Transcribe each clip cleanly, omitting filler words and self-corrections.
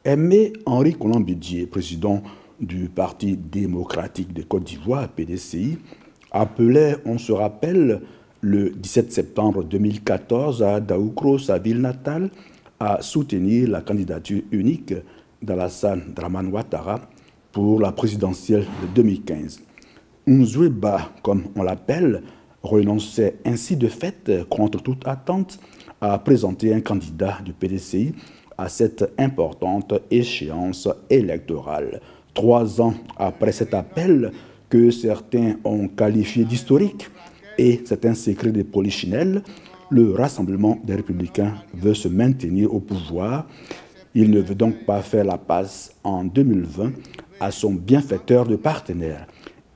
Aimé Henri Colombidier, président du Parti démocratique de Côte d'Ivoire, PDCI, appelait, on se rappelle, le 17 septembre 2014 à Daoukro, sa ville natale, à soutenir la candidature unique d'Alassane Dramane Ouattara pour la présidentielle de 2015. Nzoueba, comme on l'appelle, renonçait ainsi de fait, contre toute attente, à présenter un candidat du PDCI à cette importante échéance électorale. 3 ans après cet appel que certains ont qualifié d'historique, et c'est un secret de polichinelle, le Rassemblement des Républicains veut se maintenir au pouvoir. Il ne veut donc pas faire la passe en 2020 à son bienfaiteur de partenaire.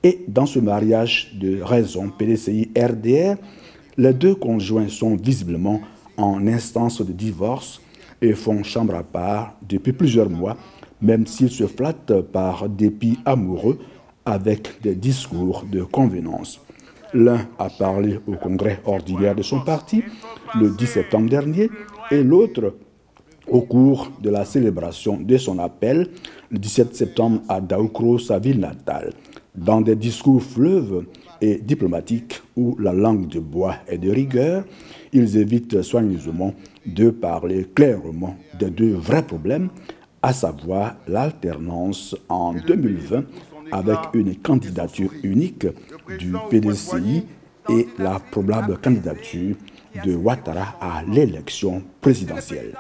Et dans ce mariage de raison PDCI-RDR, les deux conjoints sont visiblement en instance de divorce et font chambre à part depuis plusieurs mois, même s'ils se flattent par dépit amoureux avec des discours de convenance. L'un a parlé au congrès ordinaire de son parti le 10 septembre dernier et l'autre au cours de la célébration de son appel le 17 septembre à Daoukro, sa ville natale. Dans des discours fleuves et diplomatiques où la langue de bois est de rigueur, ils évitent soigneusement de parler clairement des deux vrais problèmes, à savoir l'alternance en 2020 avec une candidature unique du PDCI et la probable candidature de Ouattara à l'élection présidentielle.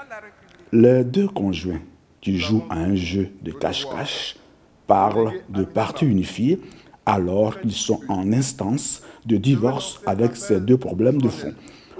Les deux conjoints qui jouent à un jeu de cache-cache parlent de parti unifié alors qu'ils sont en instance de divorce avec ces deux problèmes de fond.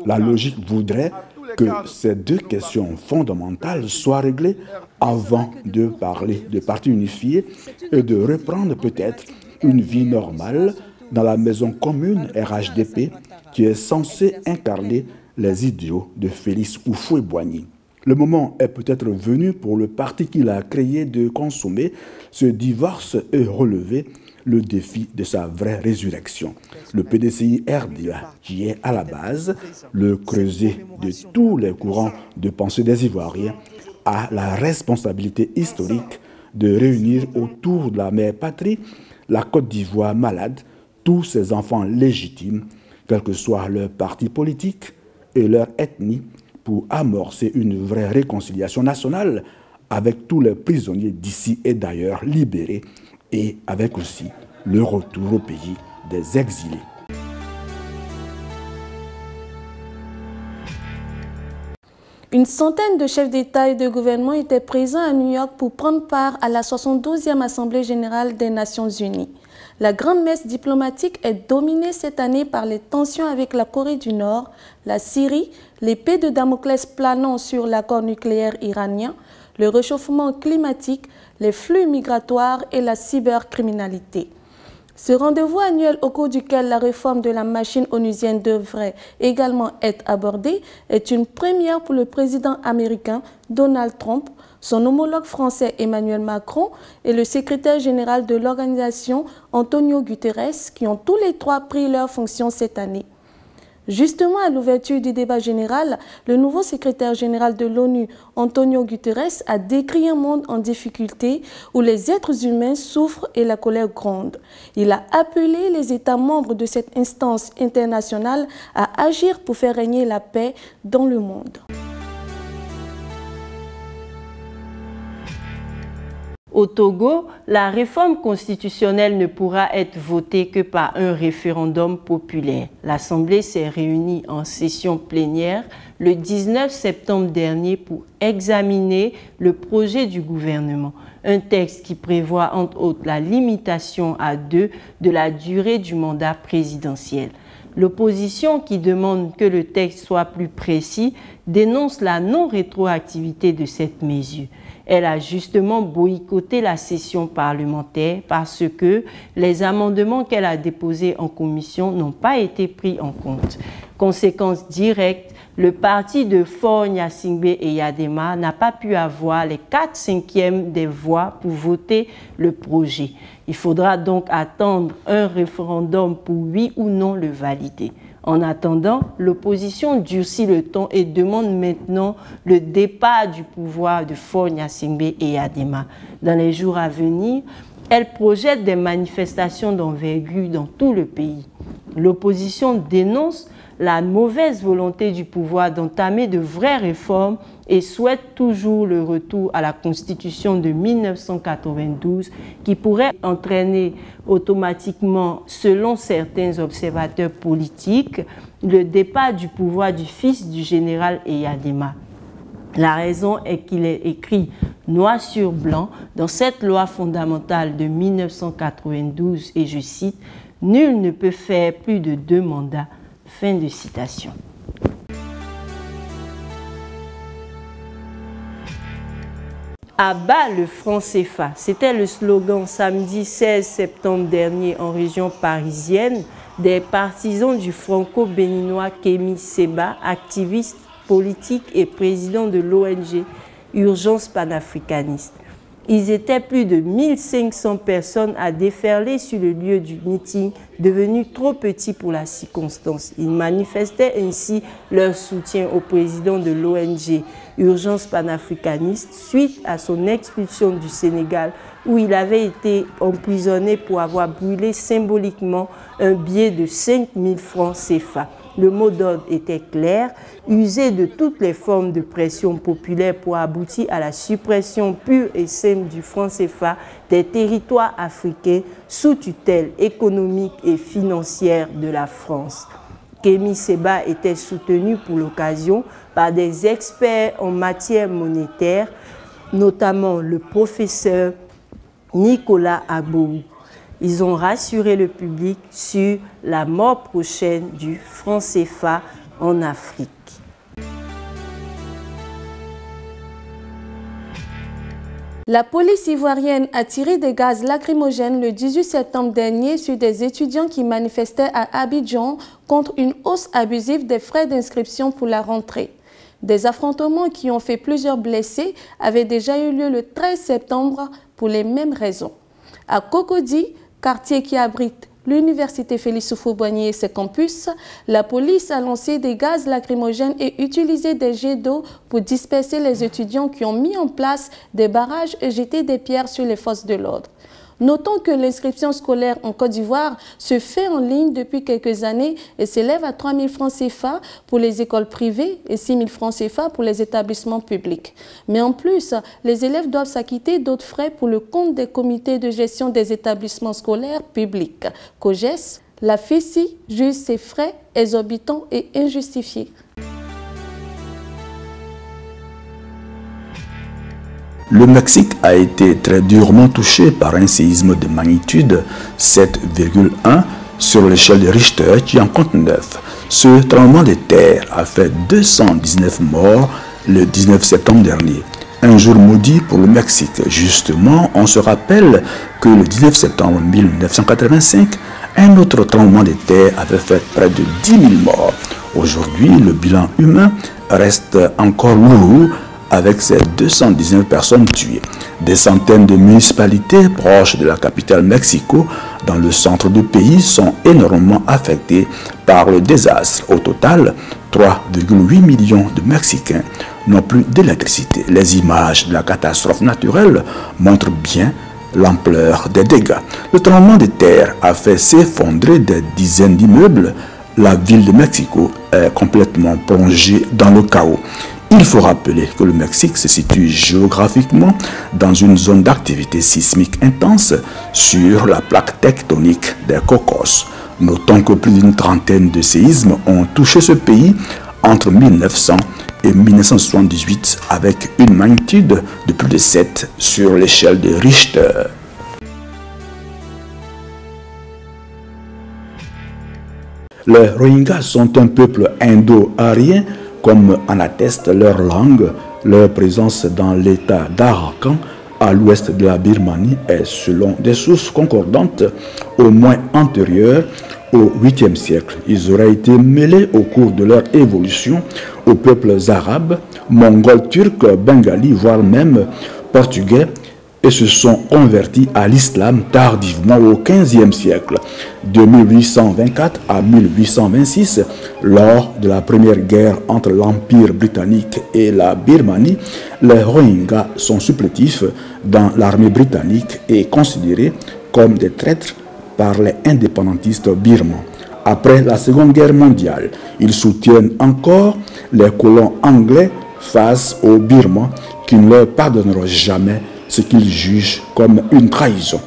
La logique voudrait que ces deux questions fondamentales soient réglées avant de parler de parti unifié et de reprendre peut-être une vie normale dans la maison commune RHDP qui est censée incarner les idéaux de Félix Houphouët-Boigny. Le moment est peut-être venu pour le parti qu'il a créé de consommer ce divorce et relever le défi de sa vraie résurrection. Le PDCI-RDA, qui est à la base le creuset de tous les courants de pensée des Ivoiriens, a la responsabilité historique de réunir autour de la mère patrie la Côte d'Ivoire malade, tous ses enfants légitimes, quel que soit leur parti politique et leur ethnie, pour amorcer une vraie réconciliation nationale avec tous les prisonniers d'ici et d'ailleurs libérés et avec aussi le retour au pays des exilés. Une centaine de chefs d'État et de gouvernement étaient présents à New York pour prendre part à la 72e Assemblée générale des Nations unies. La grande messe diplomatique est dominée cette année par les tensions avec la Corée du Nord, la Syrie, l'épée de Damoclès planant sur l'accord nucléaire iranien, le réchauffement climatique, les flux migratoires et la cybercriminalité. Ce rendez-vous annuel au cours duquel la réforme de la machine onusienne devrait également être abordée est une première pour le président américain Donald Trump, son homologue français Emmanuel Macron et le secrétaire général de l'organisation Antonio Guterres qui ont tous les trois pris leurs fonctions cette année. Justement, à l'ouverture du débat général, le nouveau secrétaire général de l'ONU, Antonio Guterres, a décrit un monde en difficulté où les êtres humains souffrent et la colère gronde. Il a appelé les États membres de cette instance internationale à agir pour faire régner la paix dans le monde. Au Togo, la réforme constitutionnelle ne pourra être votée que par un référendum populaire. L'Assemblée s'est réunie en session plénière le 19 septembre dernier pour examiner le projet du gouvernement. Un texte qui prévoit entre autres la limitation à 2 de la durée du mandat présidentiel. L'opposition, qui demande que le texte soit plus précis, dénonce la non-rétroactivité de cette mesure. Elle a justement boycotté la session parlementaire parce que les amendements qu'elle a déposés en commission n'ont pas été pris en compte. Conséquence directe, le parti de Faure Gnassingbé et Yadema n'a pas pu avoir les 4/5 des voix pour voter le projet. Il faudra donc attendre un référendum pour oui ou non le valider. En attendant, l'opposition durcit le ton et demande maintenant le départ du pouvoir de Faure Gnassingbé et Eyadema. Dans les jours à venir, elle projette des manifestations d'envergure dans tout le pays. L'opposition dénonce la mauvaise volonté du pouvoir d'entamer de vraies réformes et souhaite toujours le retour à la Constitution de 1992 qui pourrait entraîner automatiquement, selon certains observateurs politiques, le départ du pouvoir du fils du général Eyadema. La raison est qu'il est écrit noir sur blanc dans cette loi fondamentale de 1992 et je cite « Nul ne peut faire plus de 2 mandats ». Fin de citation. À bas le franc CFA, c'était le slogan samedi 16 septembre dernier en région parisienne des partisans du franco-béninois Kémi Séba, activiste politique et président de l'ONG Urgence panafricaniste. Ils étaient plus de 1500 personnes à déferler sur le lieu du meeting, devenu trop petit pour la circonstance. Ils manifestaient ainsi leur soutien au président de l'ONG Urgence panafricaniste suite à son expulsion du Sénégal où il avait été emprisonné pour avoir brûlé symboliquement un billet de 5000 francs CFA. Le mot d'ordre était clair, user de toutes les formes de pression populaire pour aboutir à la suppression pure et simple du franc CFA des territoires africains sous tutelle économique et financière de la France. Kémi Séba était soutenu pour l'occasion par des experts en matière monétaire, notamment le professeur Nicolas Agboou. Ils ont rassuré le public sur la mort prochaine du franc CFA en Afrique. La police ivoirienne a tiré des gaz lacrymogènes le 18 septembre dernier sur des étudiants qui manifestaient à Abidjan contre une hausse abusive des frais d'inscription pour la rentrée. Des affrontements qui ont fait plusieurs blessés avaient déjà eu lieu le 13 septembre pour les mêmes raisons. À Cocody, quartier qui abrite l'université Félix Houphouët-Boigny et ses campus, la police a lancé des gaz lacrymogènes et utilisé des jets d'eau pour disperser les étudiants qui ont mis en place des barrages et jeté des pierres sur les forces de l'ordre. Notons que l'inscription scolaire en Côte d'Ivoire se fait en ligne depuis quelques années et s'élève à 3 000 francs CFA pour les écoles privées et 6 000 francs CFA pour les établissements publics. Mais en plus, les élèves doivent s'acquitter d'autres frais pour le compte des comités de gestion des établissements scolaires publics. COGES, la FECI juge ces frais exorbitants et injustifiés. Le Mexique a été très durement touché par un séisme de magnitude 7,1 sur l'échelle de Richter qui en compte 9. Ce tremblement de terre a fait 219 morts le 19 septembre dernier. Un jour maudit pour le Mexique. Justement, on se rappelle que le 19 septembre 1985, un autre tremblement de terre avait fait près de 10 000 morts. Aujourd'hui, le bilan humain reste encore lourd, avec ces 219 personnes tuées. Des centaines de municipalités proches de la capitale Mexico, dans le centre du pays, sont énormément affectées par le désastre. Au total, 3,8 millions de Mexicains n'ont plus d'électricité. Les images de la catastrophe naturelle montrent bien l'ampleur des dégâts. Le tremblement de terre a fait s'effondrer des dizaines d'immeubles. La ville de Mexico est complètement plongée dans le chaos. Il faut rappeler que le Mexique se situe géographiquement dans une zone d'activité sismique intense sur la plaque tectonique des Cocos. Notons que plus d'une trentaine de séismes ont touché ce pays entre 1900 et 1978 avec une magnitude de plus de 7 sur l'échelle de Richter. Les Rohingyas sont un peuple indo-arien, comme en atteste leur langue. Leur présence dans l'état d'Arakan, à l'ouest de la Birmanie, est, selon des sources concordantes, au moins antérieure au 8e siècle. Ils auraient été mêlés au cours de leur évolution aux peuples arabes, mongols, turcs, bengalis, voire même portugais et se sont convertis à l'islam tardivement au XVe siècle. De 1824 à 1826, lors de la première guerre entre l'Empire britannique et la Birmanie, les Rohingyas sont supplétifs dans l'armée britannique et considérés comme des traîtres par les indépendantistes birmans. Après la Seconde Guerre mondiale, ils soutiennent encore les colons anglais face aux Birmans qui ne leur pardonneront jamais ce qu'ils jugent comme une trahison.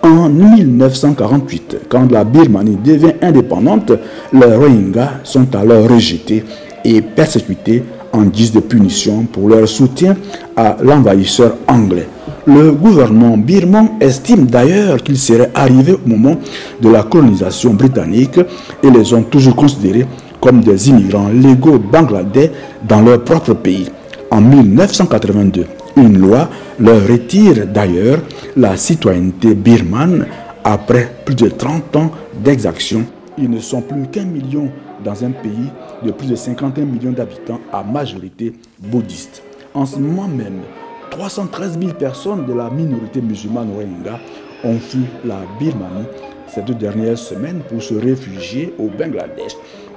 En 1948, quand la Birmanie devient indépendante, les Rohingyas sont alors rejetés et persécutés en guise de punition pour leur soutien à l'envahisseur anglais. Le gouvernement birman estime d'ailleurs qu'ils seraient arrivés au moment de la colonisation britannique et les ont toujours considérés comme des immigrants légaux bangladais dans leur propre pays. En 1982, une loi leur retire d'ailleurs la citoyenneté birmane après plus de 30 ans d'exaction. Ils ne sont plus qu'1 million dans un pays de plus de 51 millions d'habitants à majorité bouddhiste. En ce moment même, 313 000 personnes de la minorité musulmane Rohingya ont fui la Birmanie ces 2 dernières semaines pour se réfugier au Bangladesh.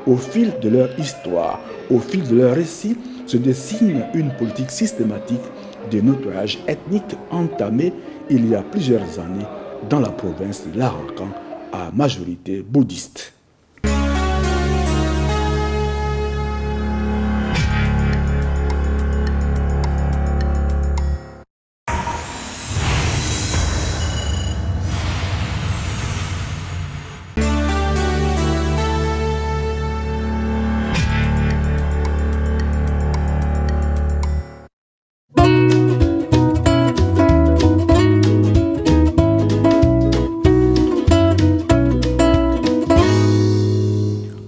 Au fil de leur histoire, au fil de leur récit, se dessine une politique systématique de nettoyage ethnique entamée il y a plusieurs années dans la province de l'Arakan à majorité bouddhiste.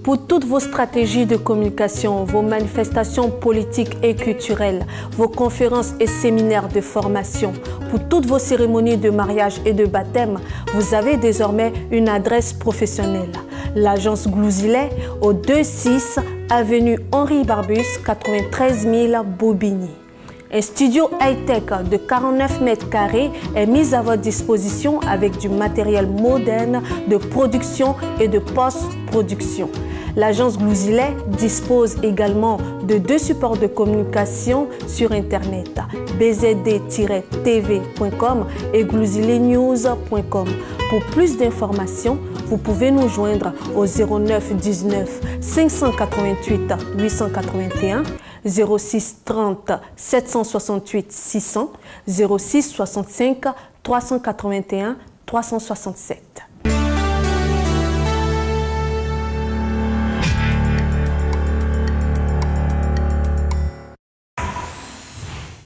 Pour toutes vos stratégies de communication, vos manifestations politiques et culturelles, vos conférences et séminaires de formation, pour toutes vos cérémonies de mariage et de baptême, vous avez désormais une adresse professionnelle. L'agence Glouzilet au 26 avenue Henri Barbus, 93 000 Bobigny. Un studio high-tech de 49 mètres carrés est mis à votre disposition avec du matériel moderne de production et de post-production. L'agence Glouzilet dispose également de 2 supports de communication sur Internet, bzd-tv.com et glouziletnews.com. Pour plus d'informations, vous pouvez nous joindre au 09 19 588 881, 06 30 768 600, 06 65 381 367.